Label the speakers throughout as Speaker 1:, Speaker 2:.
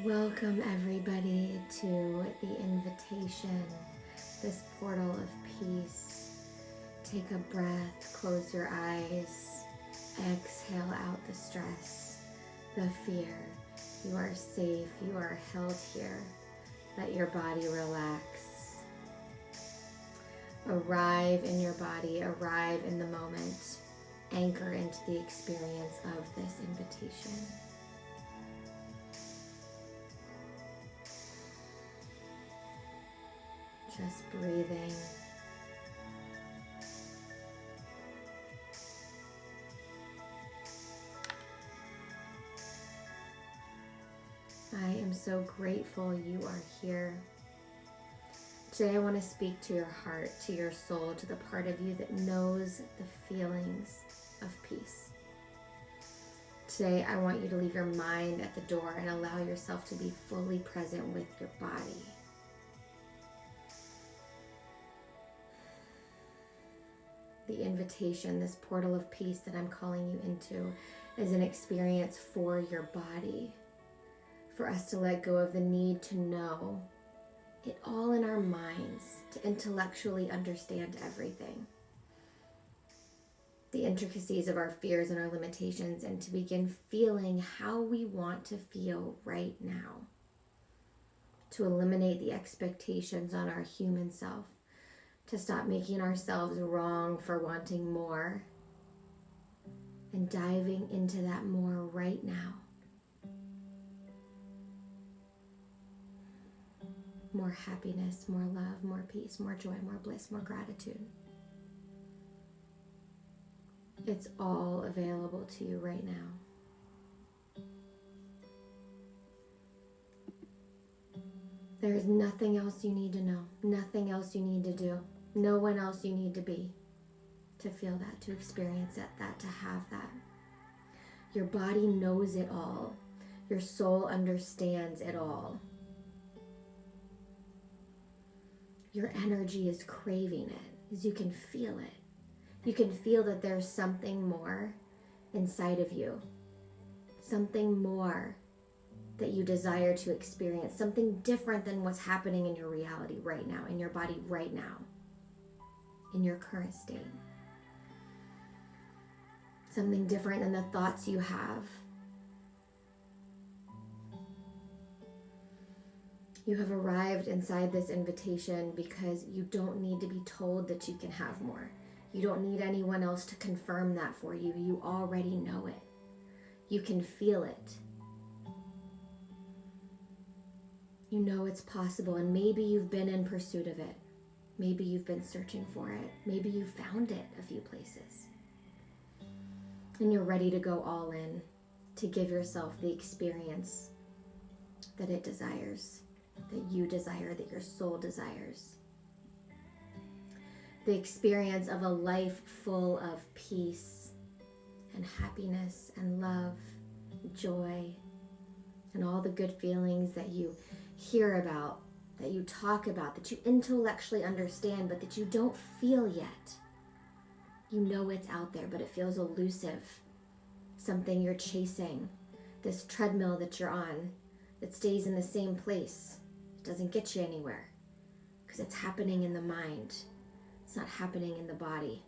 Speaker 1: Welcome everybody to the invitation, this portal of peace. Take a breath, close your eyes, exhale out the stress, the fear. You are safe, you are held here. Let your body relax. Arrive in your body, arrive in the moment. Anchor into the experience of this invitation. Just breathing. I am so grateful you are here. Today I want to speak to your heart, to your soul, to the part of you that knows the feelings of peace. Today I want you to leave your mind at the door and allow yourself to be fully present with your body. The invitation, this portal of peace that I'm calling you into, is an experience for your body. For us to let go of the need to know it all in our minds, to intellectually understand everything. The intricacies of our fears and our limitations, and to begin feeling how we want to feel right now. To eliminate the expectations on our human self. To stop making ourselves wrong for wanting more and diving into that more right now. More happiness, more love, more peace, more joy, more bliss, more gratitude. It's all available to you right now. There is nothing else you need to know, nothing else you need to do. No one else you need to be to feel that, to experience that, to have that. Your body knows it all. Your soul understands it all. Your energy is craving it, as you can feel it. You can feel that there's something more inside of you. Something more that you desire to experience. Something different than what's happening in your reality right now, in your body right now. In your current state. Something different than the thoughts you have. You have arrived inside this invitation because you don't need to be told that you can have more. You don't need anyone else to confirm that for you. You already know it. You can feel it. You know it's possible, and maybe you've been in pursuit of it. Maybe you've been searching for it. Maybe you found it a few places. And you're ready to go all in, to give yourself the experience that it desires, that you desire, that your soul desires. The experience of a life full of peace and happiness and love, joy, and all the good feelings that you hear about, that you talk about, that you intellectually understand, but that you don't feel yet. You know it's out there, but it feels elusive. Something you're chasing. This treadmill that you're on that stays in the same place. It doesn't get you anywhere because it's happening in the mind. It's not happening in the body.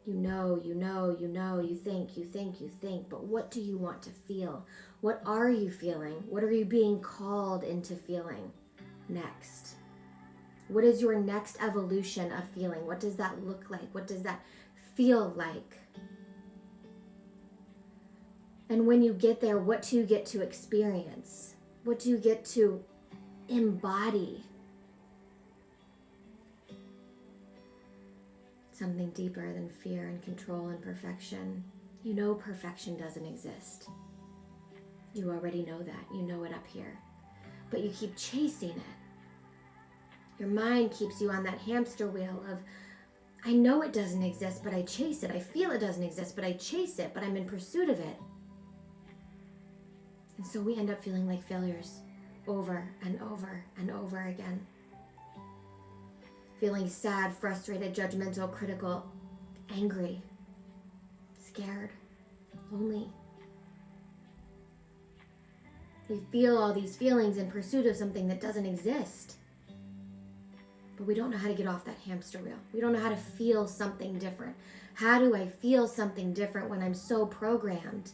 Speaker 1: You know, you think, but what do you want to feel? What are you feeling? What are you being called into feeling next? What is your next evolution of feeling? What does that look like? What does that feel like? And when you get there, what do you get to experience? What do you get to embody? Something deeper than fear and control and perfection. You know perfection doesn't exist. You already know that. You know it up here. But you keep chasing it. Your mind keeps you on that hamster wheel of, I know it doesn't exist, but I chase it. I feel it doesn't exist, but I chase it, but I'm in pursuit of it. And so we end up feeling like failures over and over and over again. Feeling sad, frustrated, judgmental, critical, angry, scared, lonely. We feel all these feelings in pursuit of something that doesn't exist. But we don't know how to get off that hamster wheel. We don't know how to feel something different. How do I feel something different when I'm so programmed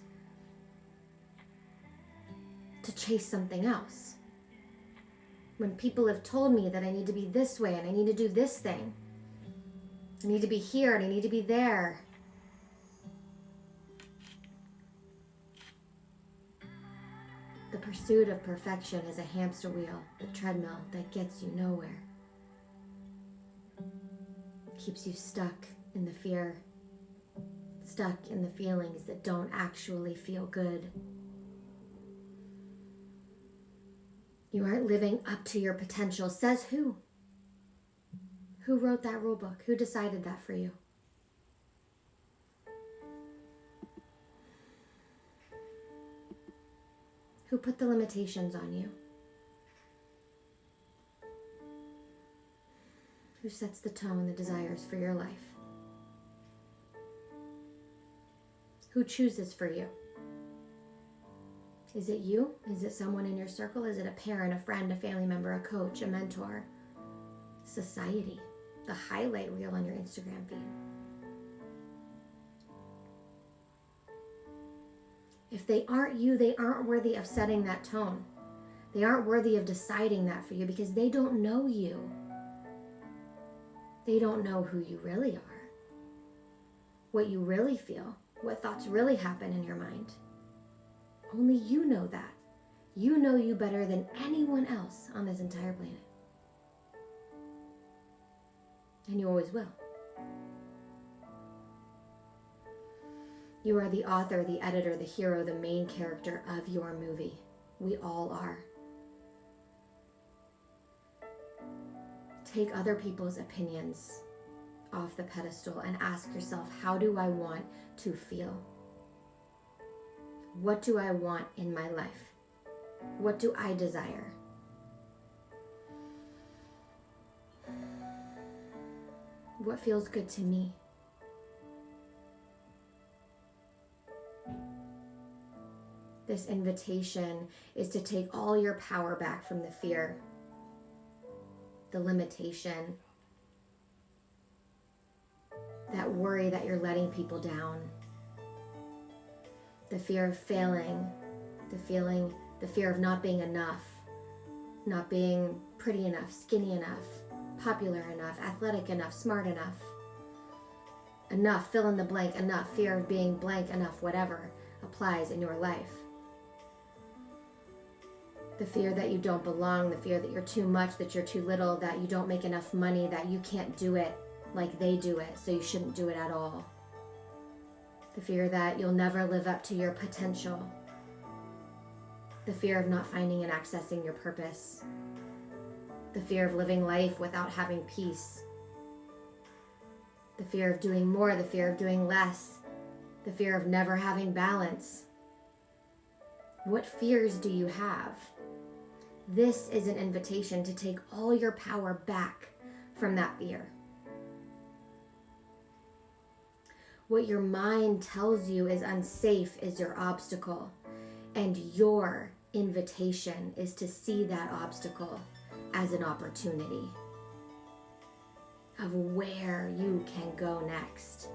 Speaker 1: to chase something else? When people have told me that I need to be this way and I need to do this thing. I need to be here and I need to be there. The pursuit of perfection is a hamster wheel, the treadmill that gets you nowhere. Keeps you stuck in the fear, stuck in the feelings that don't actually feel good. You aren't living up to your potential. Says who? Who wrote that rule book? Who decided that for you? Who put the limitations on you? Who sets the tone, the desires for your life? Who chooses for you? Is it you? Is it someone in your circle? Is it a parent, a friend, a family member, a coach, a mentor? Society, the highlight reel on your Instagram feed. If they aren't you, they aren't worthy of setting that tone. They aren't worthy of deciding that for you because they don't know you. They don't know who you really are, what you really feel, what thoughts really happen in your mind. Only you know that. You know you better than anyone else on this entire planet. And you always will. You are the author, the editor, the hero, the main character of your movie. We all are. Take other people's opinions off the pedestal and ask yourself, how do I want to feel? What do I want in my life? What do I desire? What feels good to me? This invitation is to take all your power back from the fear, the limitation, that worry that you're letting people down, the fear of failing, the fear of not being enough, not being pretty enough, skinny enough, popular enough, athletic enough, smart enough, fill in the blank, enough, fear of being blank enough, whatever applies in your life. The fear that you don't belong, the fear that you're too much, that you're too little, that you don't make enough money, that you can't do it like they do it, so you shouldn't do it at all. The fear that you'll never live up to your potential. The fear of not finding and accessing your purpose. The fear of living life without having peace. The fear of doing more, the fear of doing less. The fear of never having balance. What fears do you have? This is an invitation to take all your power back from that fear. What your mind tells you is unsafe is your obstacle, and your invitation is to see that obstacle as an opportunity of where you can go next,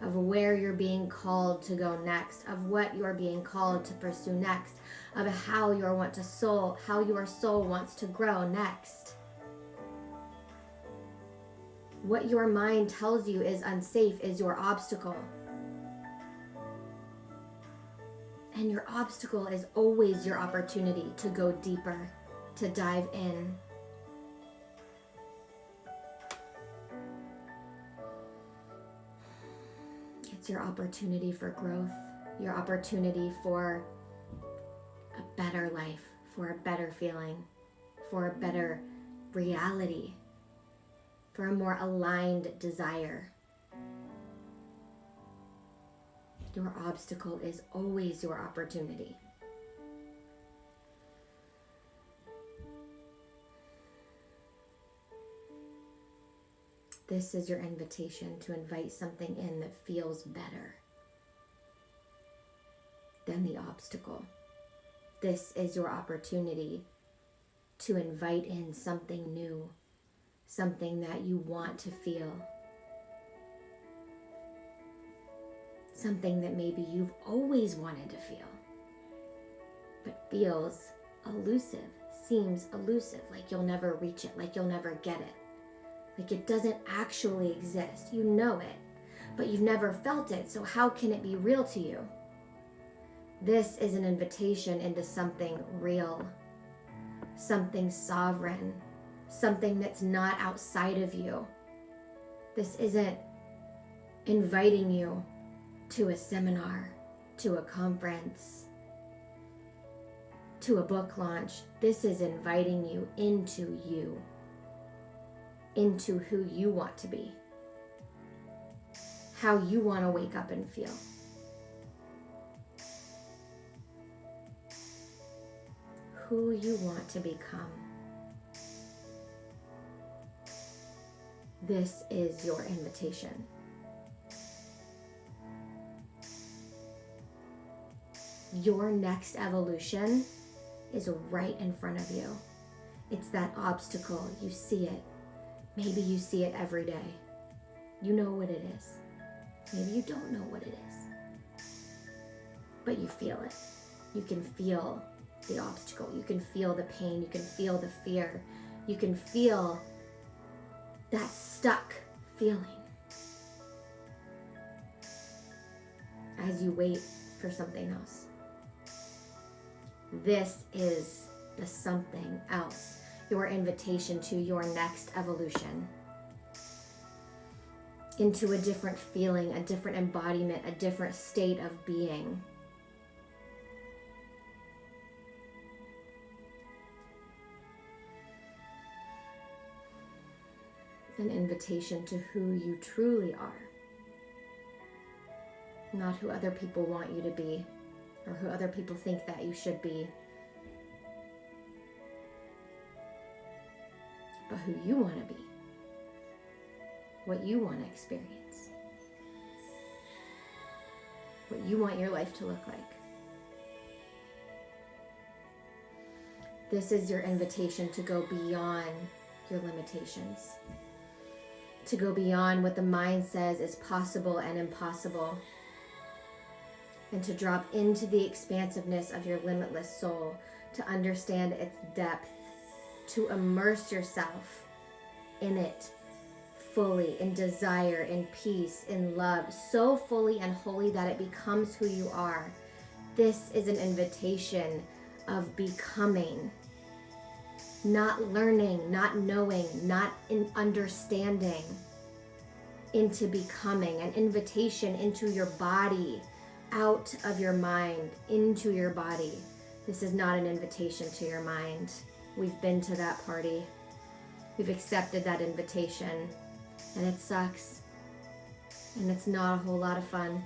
Speaker 1: of where you're being called to go next, of what you're being called to pursue next, of how your soul wants to grow next. What your mind tells you is unsafe is your obstacle. And your obstacle is always your opportunity to go deeper, to dive in. It's your opportunity for growth, your opportunity for a better life, for a better feeling, for a better reality, for a more aligned desire. Your obstacle is always your opportunity. This is your invitation to invite something in that feels better than the obstacle. This is your opportunity to invite in something new, something that you want to feel, something that maybe you've always wanted to feel, but feels elusive, seems elusive, like you'll never reach it, like you'll never get it, like it doesn't actually exist. You know it, but you've never felt it, so how can it be real to you? This is an invitation into something real, something sovereign, something that's not outside of you. This isn't inviting you to a seminar, to a conference, to a book launch. This is inviting you, into who you want to be, how you want to wake up and feel. Who you want to become. This is your invitation. Your next evolution is right in front of you. It's that obstacle. You see it. Maybe you see it every day. You know what it is. Maybe you don't know what it is. But you feel it. You can feel the obstacle. You can feel the pain. You can feel the fear. You can feel that stuck feeling as you wait for something else. This is the something else, your invitation to your next evolution, into a different feeling, a different embodiment, a different state of being. An invitation to who you truly are, not who other people want you to be or who other people think that you should be, but who you want to be, what you want to experience, what you want your life to look like. This is your invitation to go beyond your limitations, to go beyond what the mind says is possible and impossible, and to drop into the expansiveness of your limitless soul, to understand its depth, to immerse yourself in it fully, in desire, in peace, in love, so fully and wholly that it becomes who you are. This is an invitation of becoming, not learning, not knowing, not understanding, into becoming, an invitation into your body, out of your mind, into your body. This is not an invitation to your mind. We've been to that party. We've accepted that invitation, and it sucks, and it's not a whole lot of fun.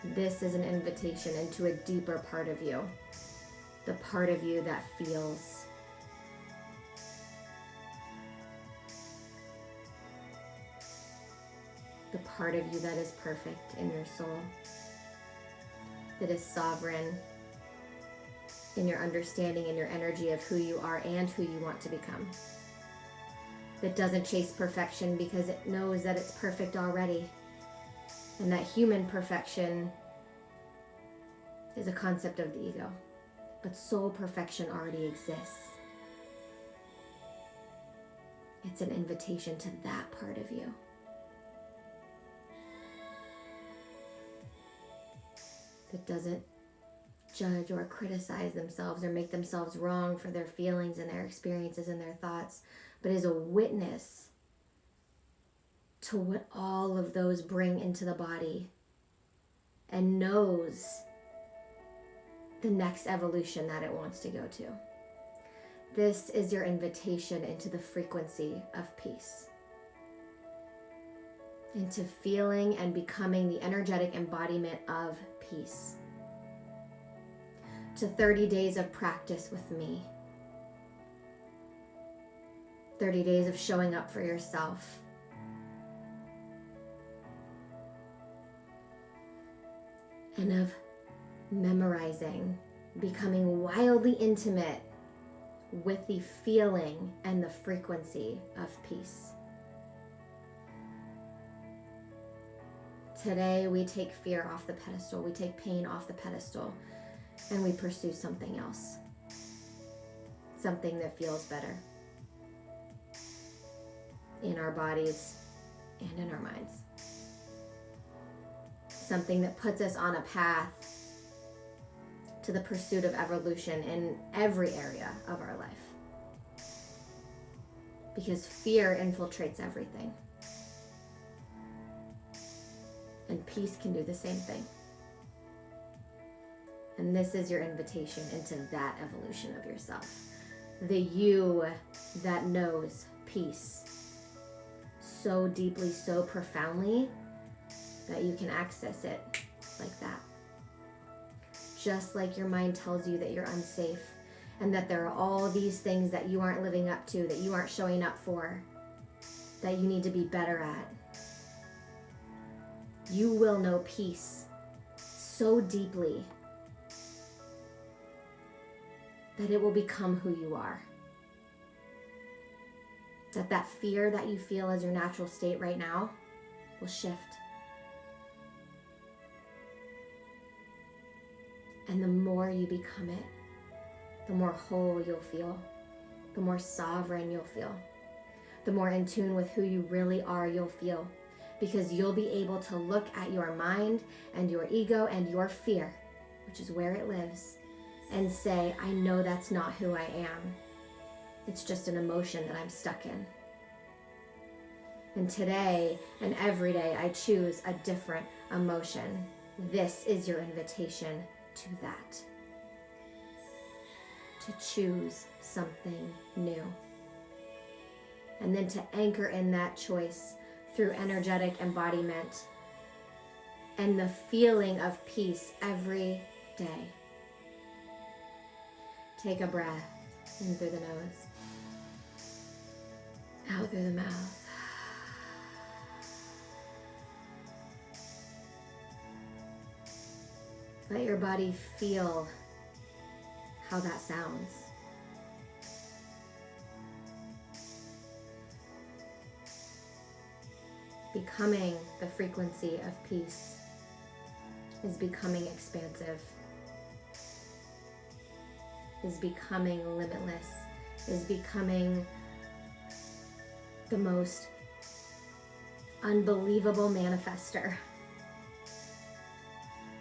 Speaker 1: This is an invitation into a deeper part of you, the part of you that feels. The part of you that is perfect in your soul, that is sovereign in your understanding and your energy of who you are and who you want to become. That doesn't chase perfection because it knows that it's perfect already. And that human perfection is a concept of the ego. But soul perfection already exists. It's an invitation to that part of you. That doesn't judge or criticize themselves or make themselves wrong for their feelings and their experiences and their thoughts, but is a witness to what all of those bring into the body and knows the next evolution that it wants to go to. This is your invitation into the frequency of peace, into feeling and becoming the energetic embodiment of peace. To 30 days of practice with me. 30 days of showing up for yourself. And of memorizing, becoming wildly intimate with the feeling and the frequency of peace. Today, we take fear off the pedestal, we take pain off the pedestal, and we pursue something else. Something that feels better in our bodies and in our minds. Something that puts us on a path to the pursuit of evolution in every area of our life. Because fear infiltrates everything. And peace can do the same thing. And this is your invitation into that evolution of yourself. The you that knows peace so deeply, so profoundly, that you can access it like that. Just like your mind tells you that you're unsafe and that there are all these things that you aren't living up to, that you aren't showing up for, that you need to be better at. You will know peace so deeply that it will become who you are. That fear that you feel as your natural state right now will shift. And the more you become it, the more whole you'll feel, the more sovereign you'll feel, the more in tune with who you really are you'll feel, because you'll be able to look at your mind and your ego and your fear, which is where it lives, and say, I know that's not who I am. It's just an emotion that I'm stuck in. And today and every day I choose a different emotion. This is your invitation to that. To choose something new. And then to anchor in that choice through energetic embodiment and the feeling of peace every day. Take a breath in through the nose, out through the mouth. Let your body feel how that sounds. Becoming the frequency of peace is becoming expansive, is becoming limitless, is becoming the most unbelievable manifester.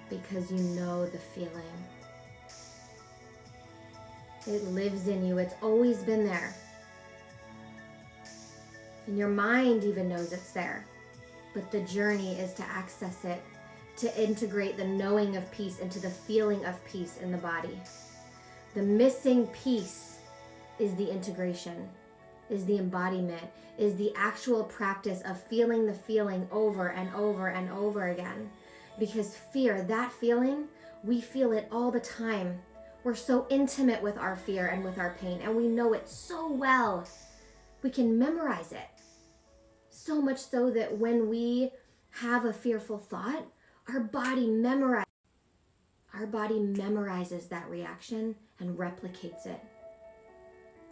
Speaker 1: Because you know the feeling. It lives in you. It's always been there. And your mind even knows it's there. But the journey is to access it, to integrate the knowing of peace into the feeling of peace in the body. The missing piece is the integration, is the embodiment, is the actual practice of feeling the feeling over and over and over again. Because fear, that feeling, we feel it all the time. We're so intimate with our fear and with our pain, and we know it so well. We can memorize it. So much so that when we have a fearful thought, our body memorizes that reaction and replicates it.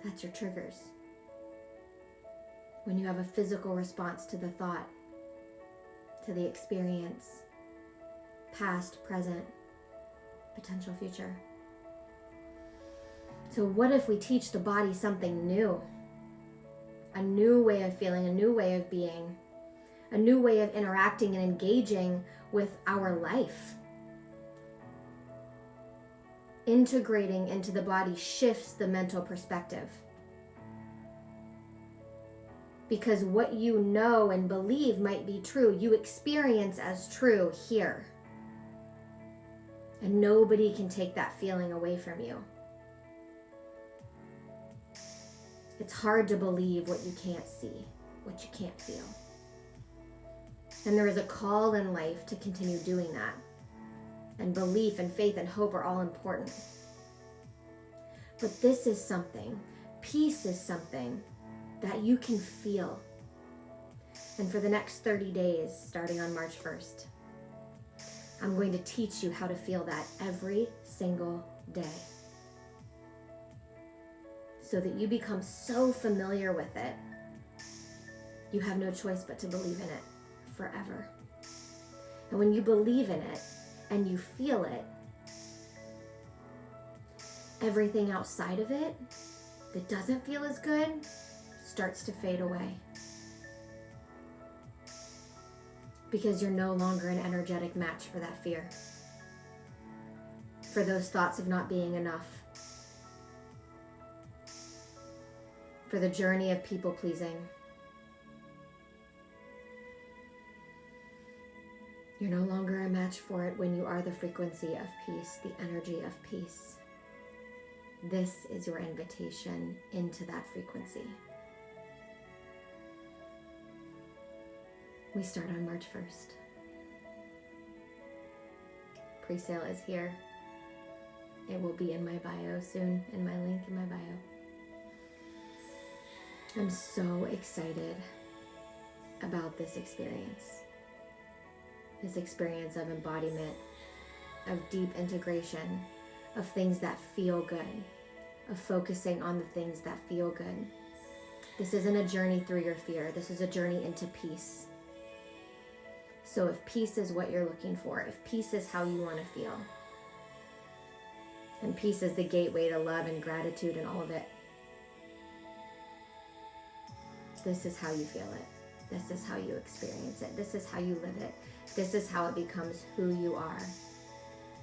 Speaker 1: That's your triggers. When you have a physical response to the thought, to the experience, past, present, potential future. So what if we teach the body something new? A new way of feeling, a new way of being, a new way of interacting and engaging with our life. Integrating into the body shifts the mental perspective. Because what you know and believe might be true, you experience as true here. And nobody can take that feeling away from you. It's hard to believe what you can't see, what you can't feel. And there is a call in life to continue doing that. And belief and faith and hope are all important. But this is something, peace is something that you can feel. And for the next 30 days, starting on March 1st, I'm going to teach you how to feel that every single day, so that you become so familiar with it, you have no choice but to believe in it forever. And when you believe in it and you feel it, everything outside of it that doesn't feel as good starts to fade away. Because you're no longer an energetic match for that fear, for those thoughts of not being enough, for the journey of people pleasing. You're no longer a match for it when you are the frequency of peace, the energy of peace. This is your invitation into that frequency. We start on March 1st. Pre-sale is here. It will be in my bio soon, in my link in my bio. I'm so excited about this experience of embodiment, of deep integration, of things that feel good, of focusing on the things that feel good. This isn't a journey through your fear. This is a journey into peace. So if peace is what you're looking for, if peace is how you want to feel, and peace is the gateway to love and gratitude and all of it, this is how you feel it. This is how you experience it. This is how you live it. This is how it becomes who you are.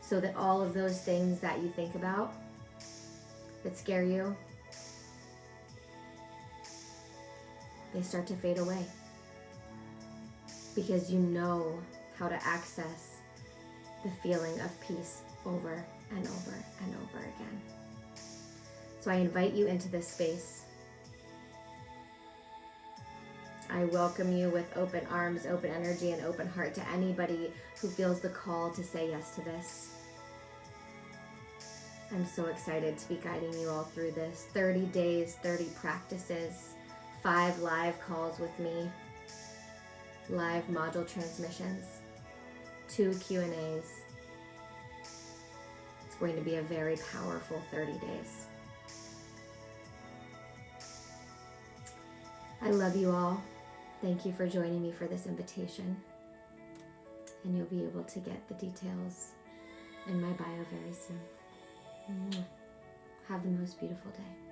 Speaker 1: So that all of those things that you think about that scare you, they start to fade away. Because you know how to access the feeling of peace over and over and over again. So I invite you into this space. I welcome you with open arms, open energy, and open heart to anybody who feels the call to say yes to this. I'm so excited to be guiding you all through this. 30 days, 30 practices, 5 live calls with me, live module transmissions, 2 Q&As. It's going to be a very powerful 30 days. I love you all. Thank you for joining me for this invitation. And you'll be able to get the details in my bio very soon. Have the most beautiful day.